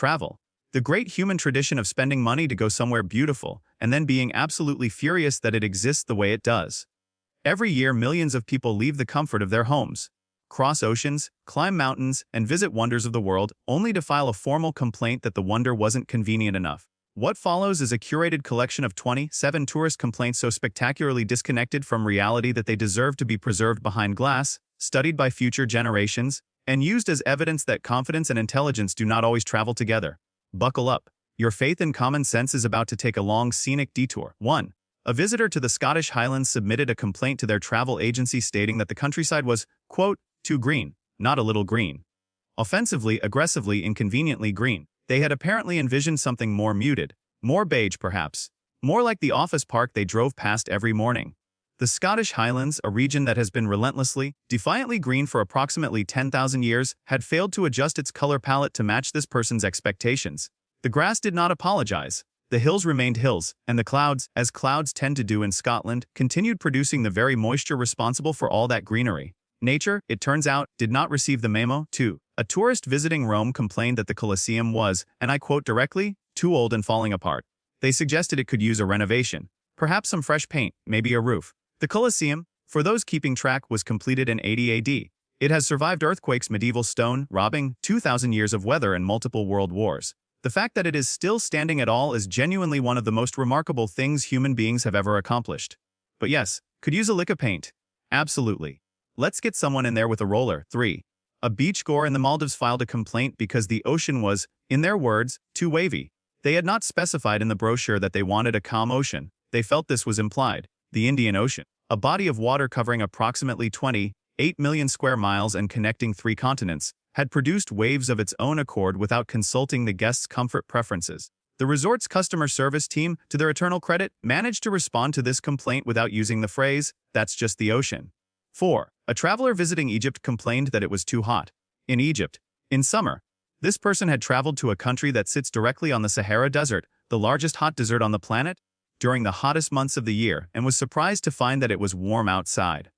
travel. The great human tradition of spending money to go somewhere beautiful and then being absolutely furious that it exists the way it does. Every year, millions of people leave the comfort of their homes, cross oceans, climb mountains, and visit wonders of the world, only to file a formal complaint that the wonder wasn't convenient enough. What follows is a curated collection of 27 tourist complaints so spectacularly disconnected from reality that they deserve to be preserved behind glass, studied by future generations, and used as evidence that confidence and intelligence do not always travel together. Buckle up. Your faith in common sense is about to take a long scenic detour. 1. A visitor to the Scottish Highlands submitted a complaint to their travel agency stating that the countryside was, quote, too green, not a little green. Offensively, aggressively, inconveniently green. They had apparently envisioned something more muted, more beige perhaps, more like the office park they drove past every morning. The Scottish Highlands, a region that has been relentlessly, defiantly green for approximately 10,000 years, had failed to adjust its color palette to match this person's expectations. The grass did not apologize. The hills remained hills, and the clouds, as clouds tend to do in Scotland, continued producing the very moisture responsible for all that greenery. Nature, it turns out, did not receive the memo. 2. A tourist visiting Rome complained that the Colosseum was, and I quote directly, too old and falling apart. They suggested it could use a renovation, perhaps some fresh paint, maybe a roof. The Colosseum, for those keeping track, was completed in 80 AD. It has survived earthquakes, medieval stone, robbing, 2,000 years of weather, and multiple world wars. The fact that it is still standing at all is genuinely one of the most remarkable things human beings have ever accomplished. But yes, could use a lick of paint. Absolutely. Let's get someone in there with a roller. 3. A beachgoer in the Maldives filed a complaint because the ocean was, in their words, too wavy. They had not specified in the brochure that they wanted a calm ocean. They felt this was implied. The Indian Ocean, a body of water covering approximately 28 million square miles and connecting 3 continents, had produced waves of its own accord without consulting the guests' comfort preferences. The resort's customer service team, to their eternal credit, managed to respond to this complaint without using the phrase, "That's just the ocean." 4. A traveler visiting Egypt complained that it was too hot. In Egypt, in summer, this person had traveled to a country that sits directly on the Sahara Desert, the largest hot desert on the planet, during the hottest months of the year, and was surprised to find that it was warm outside.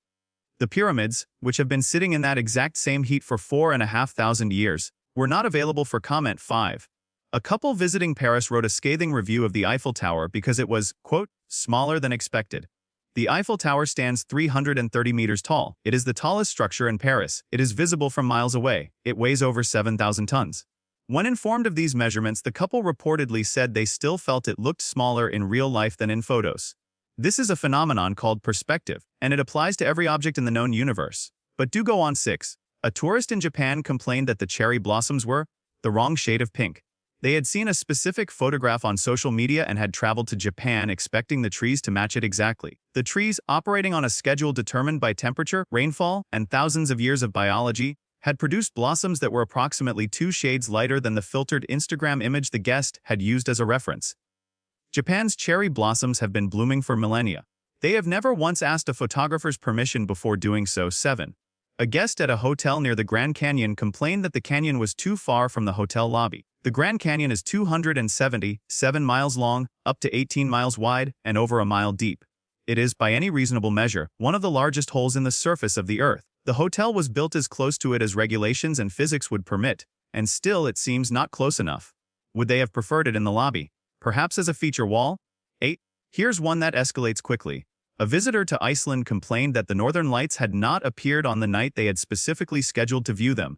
The pyramids, which have been sitting in that exact same heat for 4,500 years, were not available for comment. 5. A couple visiting Paris wrote a scathing review of the Eiffel Tower because it was, quote, smaller than expected. The Eiffel Tower stands 330 meters tall. It is the tallest structure in Paris. It is visible from miles away. It weighs over 7,000 tons. When informed of these measurements, the couple reportedly said they still felt it looked smaller in real life than in photos. This is a phenomenon called perspective, and it applies to every object in the known universe. But do go on. 6. A tourist in Japan complained that the cherry blossoms were the wrong shade of pink. They had seen a specific photograph on social media and had traveled to Japan expecting the trees to match it exactly. The trees, operating on a schedule determined by temperature, rainfall, and thousands of years of biology, had produced blossoms that were approximately 2 shades lighter than the filtered Instagram image the guest had used as a reference. Japan's cherry blossoms have been blooming for millennia. They have never once asked a photographer's permission before doing so. 7. A guest at a hotel near the Grand Canyon complained that the canyon was too far from the hotel lobby. The Grand Canyon is 277 miles long, up to 18 miles wide, and over a mile deep. It is, by any reasonable measure, one of the largest holes in the surface of the Earth. The hotel was built as close to it as regulations and physics would permit, and still it seems not close enough. Would they have preferred it in the lobby? Perhaps as a feature wall? 8. Here's one that escalates quickly. A visitor to Iceland complained that the northern lights had not appeared on the night they had specifically scheduled to view them.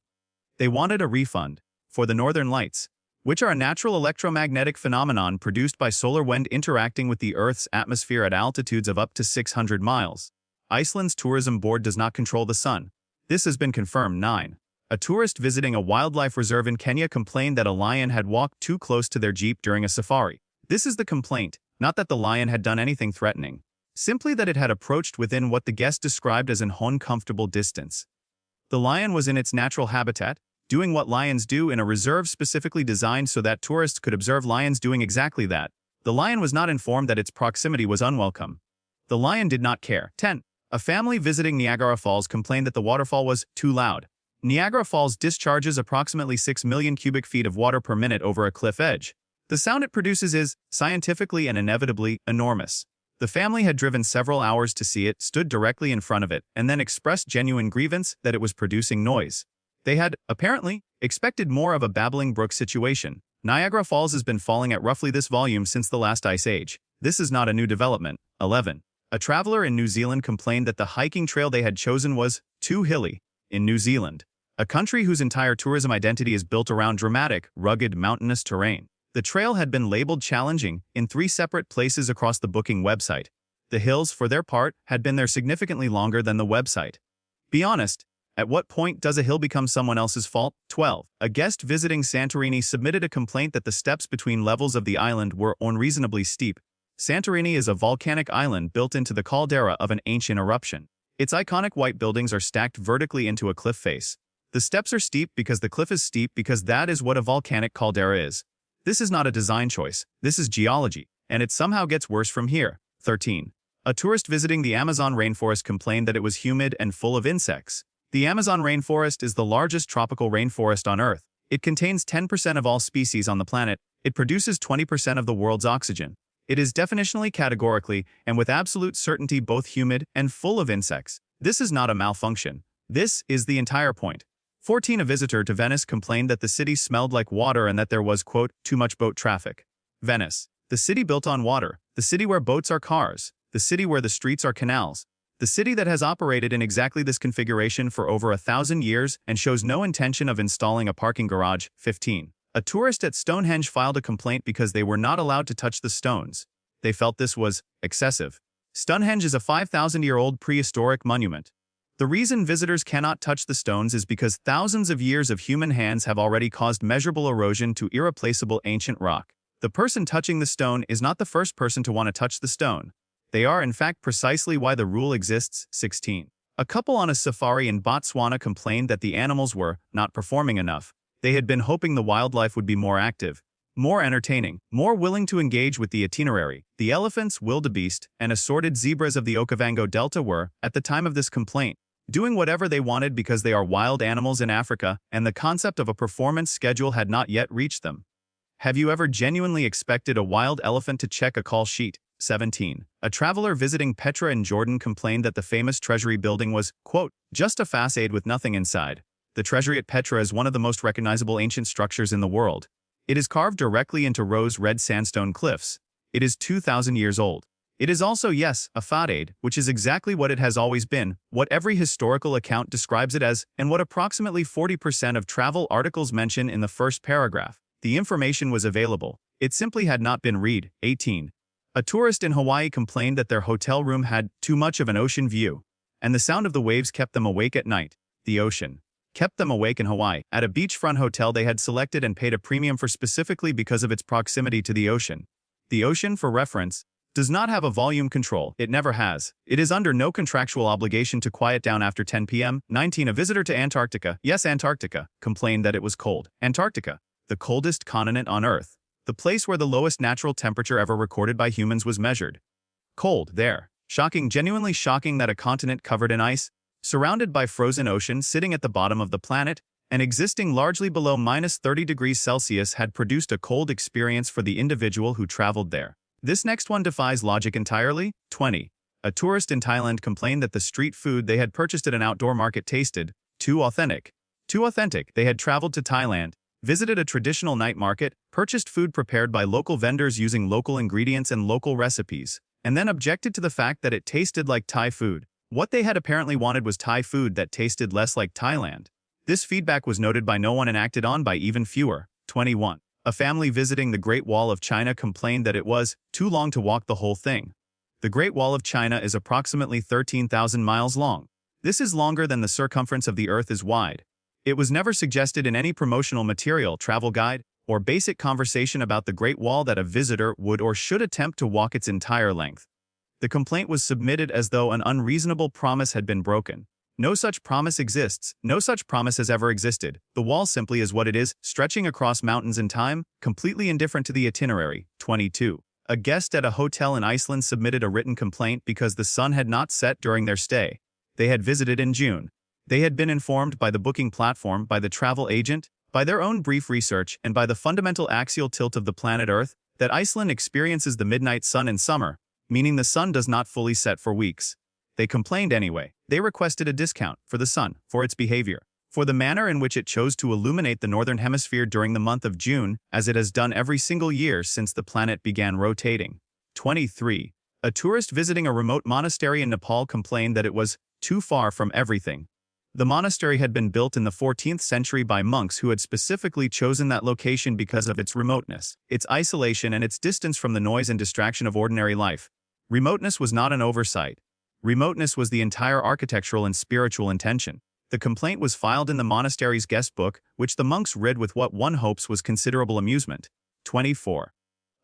They wanted a refund for the northern lights, which are a natural electromagnetic phenomenon produced by solar wind interacting with the Earth's atmosphere at altitudes of up to 600 miles. Iceland's tourism board does not control the sun. This has been confirmed. 9. A tourist visiting a wildlife reserve in Kenya complained that a lion had walked too close to their jeep during a safari. This is the complaint, not that the lion had done anything threatening, simply that it had approached within what the guest described as an uncomfortable distance. The lion was in its natural habitat, doing what lions do in a reserve specifically designed so that tourists could observe lions doing exactly that. The lion was not informed that its proximity was unwelcome. The lion did not care. 10. A family visiting Niagara Falls complained that the waterfall was too loud. Niagara Falls discharges approximately 6 million cubic feet of water per minute over a cliff edge. The sound it produces is, scientifically and inevitably, enormous. The family had driven several hours to see it, stood directly in front of it, and then expressed genuine grievance that it was producing noise. They had, apparently, expected more of a babbling brook situation, Niagara Falls has been falling at roughly this volume since the last ice age. This is not a new development. 11. A traveler in New Zealand complained that the hiking trail they had chosen was too hilly. In New Zealand, a country whose entire tourism identity is built around dramatic, rugged, mountainous terrain, the trail had been labeled challenging in 3 separate places across the booking website. The hills, for their part, had been there significantly longer than the website. Be honest, at what point does a hill become someone else's fault? 12. A guest visiting Santorini submitted a complaint that the steps between levels of the island were unreasonably steep. Santorini is a volcanic island built into the caldera of an ancient eruption. Its iconic white buildings are stacked vertically into a cliff face. The steps are steep because the cliff is steep because that is what a volcanic caldera is. This is not a design choice, this is geology, and it somehow gets worse from here. 13. A tourist visiting the Amazon rainforest complained that it was humid and full of insects. The Amazon rainforest is the largest tropical rainforest on Earth. It contains 10% of all species on the planet. It produces 20% of the world's oxygen. It is definitionally, categorically, and with absolute certainty both humid and full of insects. This is not a malfunction. This is the entire point. 14. A visitor to Venice complained that the city smelled like water and that there was, quote, too much boat traffic. Venice, the city built on water, the city where boats are cars, the city where the streets are canals, the city that has operated in exactly this configuration for over 1,000 years and shows no intention of installing a parking garage. 15. A tourist at Stonehenge filed a complaint because they were not allowed to touch the stones. They felt this was excessive. Stonehenge is a 5,000-year-old prehistoric monument. The reason visitors cannot touch the stones is because thousands of years of human hands have already caused measurable erosion to irreplaceable ancient rock. The person touching the stone is not the first person to want to touch the stone. They are, in fact, precisely why the rule exists. 16. A couple on a safari in Botswana complained that the animals were not performing enough. They had been hoping the wildlife would be more active, more entertaining, more willing to engage with the itinerary. The elephants, wildebeest, and assorted zebras of the Okavango Delta were, at the time of this complaint, doing whatever they wanted because they are wild animals in Africa, and the concept of a performance schedule had not yet reached them. Have you ever genuinely expected a wild elephant to check a call sheet? 17. A traveler visiting Petra in Jordan complained that the famous treasury building was, quote, just a facade with nothing inside. The treasury at Petra is one of the most recognizable ancient structures in the world. It is carved directly into rose-red sandstone cliffs. It is 2,000 years old. It is also, yes, a facade, which is exactly what it has always been, what every historical account describes it as, and what approximately 40% of travel articles mention in the first paragraph. The information was available. It simply had not been read. 18. A tourist in Hawaii complained that their hotel room had too much of an ocean view, and the sound of the waves kept them awake at night. The ocean kept them awake in Hawaii, at a beachfront hotel they had selected and paid a premium for specifically because of its proximity to the ocean. The ocean, for reference, does not have a volume control. It never has. It is under no contractual obligation to quiet down after 10 p.m. 19. A visitor to Antarctica, yes, Antarctica, complained that it was cold. Antarctica, the coldest continent on Earth, the place where the lowest natural temperature ever recorded by humans was measured. Cold there. Shocking, genuinely shocking that a continent covered in ice, surrounded by frozen ocean sitting at the bottom of the planet, and existing largely below -30 degrees Celsius had produced a cold experience for the individual who traveled there. This next one defies logic entirely. 20. A tourist in Thailand complained that the street food they had purchased at an outdoor market tasted too authentic. Too authentic. They had traveled to Thailand, visited a traditional night market, purchased food prepared by local vendors using local ingredients and local recipes, and then objected to the fact that it tasted like Thai food. What they had apparently wanted was Thai food that tasted less like Thailand. This feedback was noted by no one and acted on by even fewer. 21. A family visiting the Great Wall of China complained that it was too long to walk the whole thing. The Great Wall of China is approximately 13,000 miles long. This is longer than the circumference of the Earth is wide. It was never suggested in any promotional material, travel guide, or basic conversation about the Great Wall that a visitor would or should attempt to walk its entire length. The complaint was submitted as though an unreasonable promise had been broken. No such promise exists. No such promise has ever existed. The wall simply is what it is, stretching across mountains in time, completely indifferent to the itinerary. 22. A guest at a hotel in Iceland submitted a written complaint because the sun had not set during their stay. They had visited in June. They had been informed by the booking platform, by the travel agent, by their own brief research, and by the fundamental axial tilt of the planet Earth, that Iceland experiences the midnight sun in summer, meaning the sun does not fully set for weeks. They complained anyway. They requested a discount for the sun for its behavior. for the manner in which it chose to illuminate the northern hemisphere during the month of June, as it has done every single year since the planet began rotating. 23. A tourist visiting a remote monastery in Nepal complained that it was too far from everything. The monastery had been built in the 14th century by monks who had specifically chosen that location because of its remoteness, its isolation, and its distance from the noise and distraction of ordinary life. Remoteness was not an oversight. Remoteness was the entire architectural and spiritual intention. The complaint was filed in the monastery's guest book, which the monks read with what one hopes was considerable amusement. 24.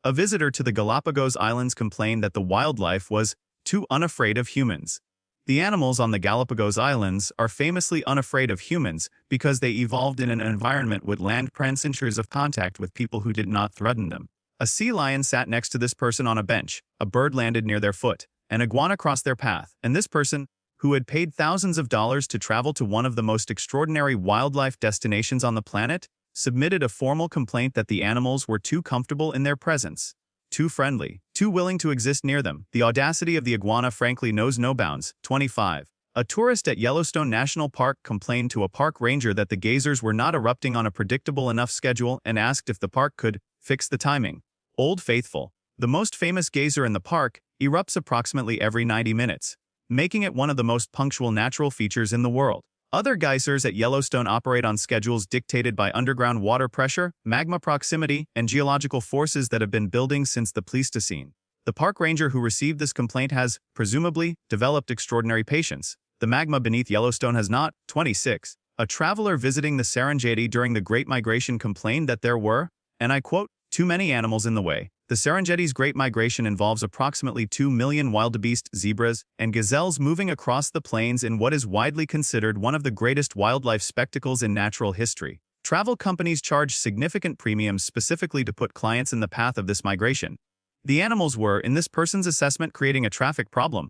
A visitor to the Galapagos Islands complained that the wildlife was too unafraid of humans. The animals on the Galapagos Islands are famously unafraid of humans because they evolved in an environment with land centuries of contact with people who did not threaten them. A sea lion sat next to this person on a bench, a bird landed near their foot, an iguana crossed their path, and this person, who had paid thousands of dollars to travel to one of the most extraordinary wildlife destinations on the planet, submitted a formal complaint that the animals were too comfortable in their presence, too friendly, too willing to exist near them. The audacity of the iguana frankly knows no bounds. 25. A tourist at Yellowstone National Park complained to a park ranger that the geysers were not erupting on a predictable enough schedule and asked if the park could fix the timing. Old Faithful, the most famous geyser in the park, erupts approximately every 90 minutes, making it one of the most punctual natural features in the world. Other geysers at Yellowstone operate on schedules dictated by underground water pressure, magma proximity, and geological forces that have been building since the Pleistocene. The park ranger who received this complaint has, presumably, developed extraordinary patience. The magma beneath Yellowstone has not. 26. A traveler visiting the Serengeti during the Great Migration complained that there were, and I quote, too many animals in the way. The Serengeti's Great Migration involves approximately 2 million wildebeest, zebras, and gazelles moving across the plains in what is widely considered one of the greatest wildlife spectacles in natural history. Travel companies charge significant premiums specifically to put clients in the path of this migration. The animals were, in this person's assessment, creating a traffic problem.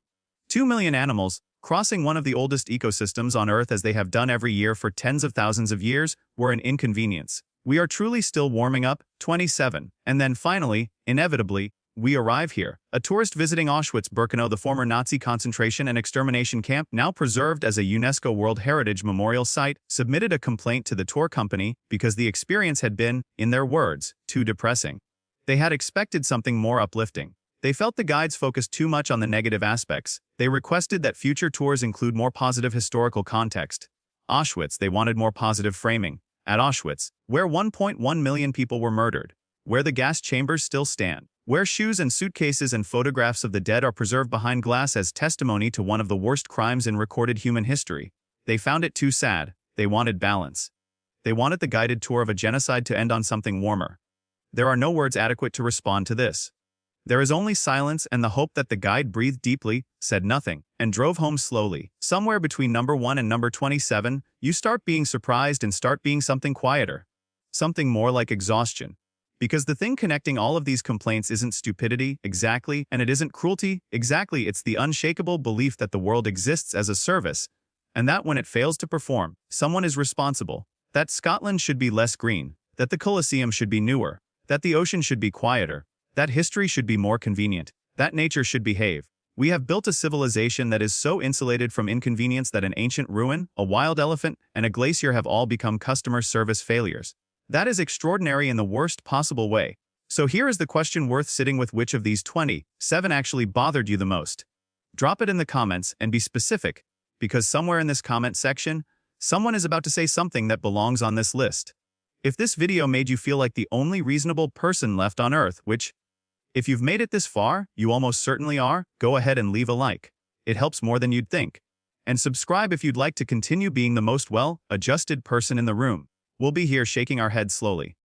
2 million animals, crossing one of the oldest ecosystems on Earth as they have done every year for tens of thousands of years, were an inconvenience. We are truly still warming up. 27. And then finally, inevitably, we arrive here. A tourist visiting Auschwitz-Birkenau, the former Nazi concentration and extermination camp, now preserved as a UNESCO World Heritage Memorial Site, submitted a complaint to the tour company because the experience had been, in their words, too depressing. They had expected something more uplifting. They felt the guides focused too much on the negative aspects. They requested that future tours include more positive historical context. Auschwitz, they wanted more positive framing. At Auschwitz, where 1.1 million people were murdered, where the gas chambers still stand, where shoes and suitcases and photographs of the dead are preserved behind glass as testimony to one of the worst crimes in recorded human history, they found it too sad. They wanted balance. They wanted the guided tour of a genocide to end on something warmer. There are no words adequate to respond to this. There is only silence and the hope that the guide breathed deeply, said nothing, and drove home slowly. Somewhere between number 1 and number 27, you start being surprised and start being something quieter. Something more like exhaustion. Because the thing connecting all of these complaints isn't stupidity, exactly, and it isn't cruelty, exactly, it's the unshakable belief that the world exists as a service, and that when it fails to perform, someone is responsible. That Scotland should be less green, that the Colosseum should be newer, that the ocean should be quieter, that history should be more convenient, that nature should behave. We have built a civilization that is so insulated from inconvenience that an ancient ruin, a wild elephant, and a glacier have all become customer service failures. That is extraordinary in the worst possible way. So here is the question worth sitting with: which of these 27 actually bothered you the most? Drop it in the comments and be specific, because somewhere in this comment section, someone is about to say something that belongs on this list. If this video made you feel like the only reasonable person left on Earth, which, if you've made it this far, you almost certainly are, go ahead and leave a like. It helps more than you'd think. And subscribe if you'd like to continue being the most well-adjusted person in the room. We'll be here shaking our heads slowly.